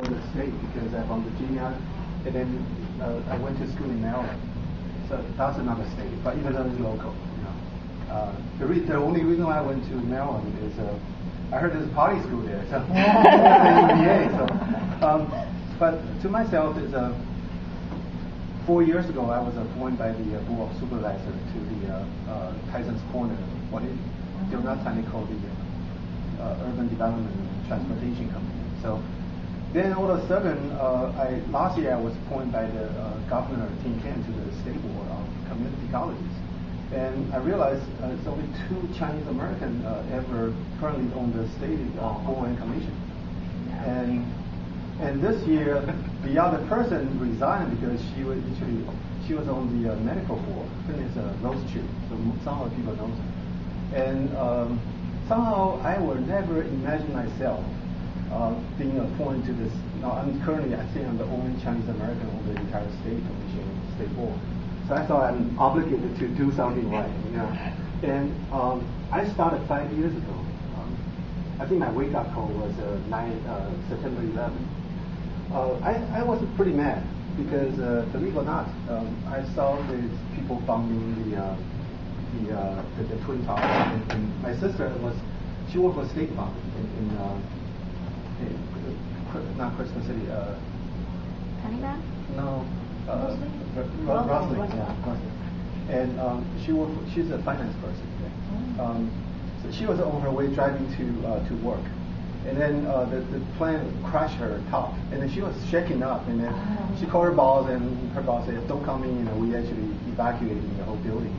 the state because I'm from Virginia, and then I went to school in Maryland. So that's another state, but even though it's local, the only reason why I went to Maryland is I heard there's a party school there, so MBA. So, but to myself, is 4 years ago I was appointed by the board of supervisor to the Tyson's Corner, till that time they called the Urban Development and Transportation Company. So then all of a sudden, last year I was appointed by the Governor Tim Kaine to the State Board of Community Colleges. And I realized it's only 2 Chinese American ever currently on the State Board and Commission. And this year, the other person resigned because she was on the medical board. I think it's Rose Chu, so somehow people know her. And somehow I would never imagine myself being appointed to this. I'm currently, I think I'm the only Chinese American on the entire state commission, state board. So I thought I'm obligated to do something right. And I started 5 years ago. I think my wake-up call was September 11th. I was pretty mad because, believe it or not, I saw the people bombing the Twin Towers, and my sister she worked for State Department in not Christmas City. Cunningham? No. Rosslyn. Yeah. And she's a finance person. So she was on her way driving to work, and then the plane crashed her top, and then she was shaking up, and then she called her boss, and her boss said, "Don't come in, we actually evacuating the whole building."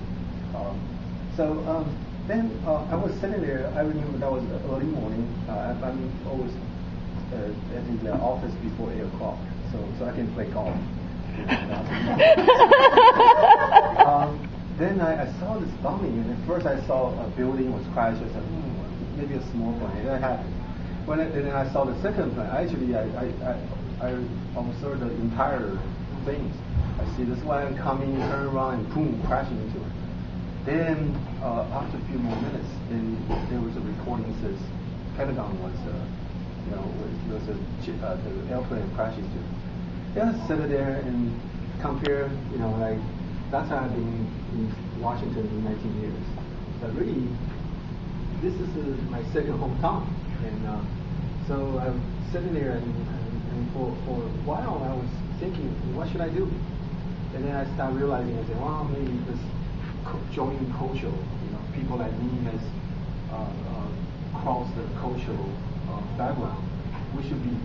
Then I was sitting there. I remember that was early morning. I'm always at the office before 8 o'clock, so I can play golf. Then I saw this bombing, and at first I saw a building was crashed. I said, maybe a small plane. That happened. Then I saw the second plane. Actually, I observed the entire things. I see this one coming, turn around, and boom, crashing into it. Then after a few more minutes, then there was a recording that says Pentagon was, the airplane crashing to. Yeah, sit there and compare, like that's how I've been in Washington for 19 years. But really, this is my second hometown, and so I'm sitting there, and for a while I was thinking, what should I do? And then I started realizing, I said, well, maybe this joining culture, people like me has crossed the cultural background. We should be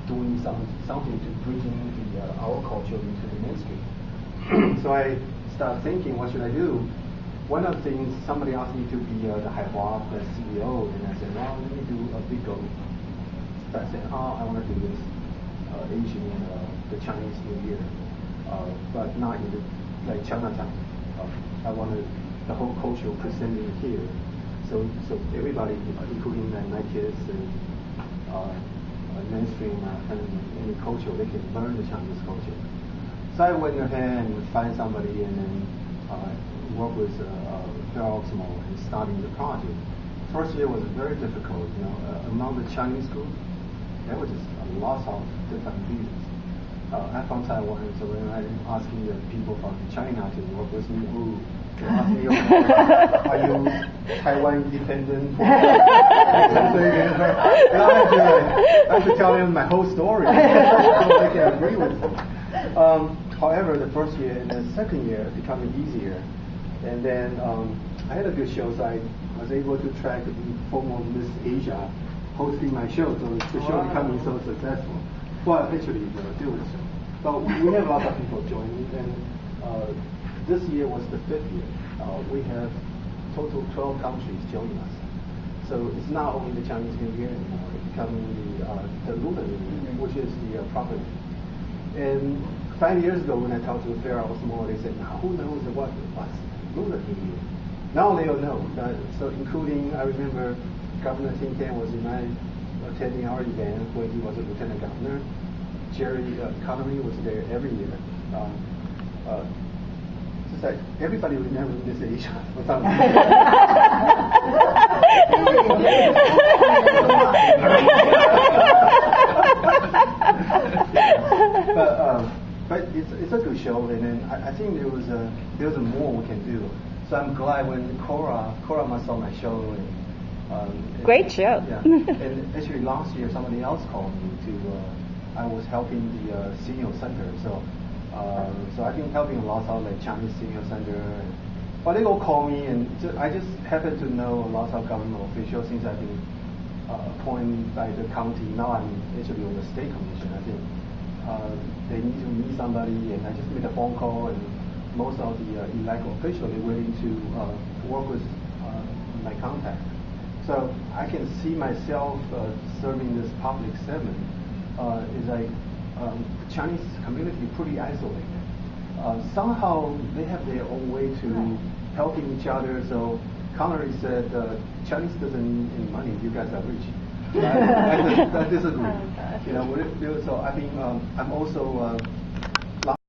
doing something to bridging our culture into the mainstream. So I started thinking, what should I do? One of the things, somebody asked me to be the Haihua, the CEO, and I said, well, let me do a big goal. So I said, I want to do this Asian, the Chinese New Year, but not in like Chinatown. I wanted the whole culture presenting here, so everybody, including my kids and mainstream kind of any culture, they can learn the Chinese culture. So I went ahead and find somebody and then work with Fairfax and starting the project. First year was very difficult. Among the Chinese group, there was just a lot of different views. I'm from Taiwan, so when I'm asking the people from China to work with me, they ask me, are you Taiwan independent? And I have to tell them my whole story so they can agree with me. However, the first year and the second year becoming easier. And then I had a good show, so I was able to track the former Miss Asia hosting my show, so the show becoming so successful. Well, actually, doing the show. So we have a lot of people joining, and this year was the 5th year. We have total 12 countries joining us. So it's not only the Chinese New Year anymore, it's becoming the Lunar New Year, which is the proper name. And 5 years ago, when I talked to Fairfax County, they said, now who knows what's Lunar New Year? Now they all know. So including, I remember Governor Tim Kaine was attending our event when he was a lieutenant governor. Jerry Connery was there every year. It's like everybody remembers Miss Asia for some reason. But it's a good show, and then I think there was more we can do. So I'm glad when Cora must saw my show. And, great show. Yeah. And actually last year somebody else called me to. I was helping the senior center, so I've been helping a lot of like Chinese senior center. But they all call me, and I just happen to know a lot of government officials since I've been appointed by the county. Now I'm actually on the state commission. I think they need to meet somebody, and I just made a phone call, and most of the elected officials are willing to work with my contact. So I can see myself serving this public servant. Is like the Chinese community pretty isolated. Somehow they have their own way to helping each other. So Connery said, Chinese doesn't need any money. You guys are rich. I disagree. Oh, So I think I'm also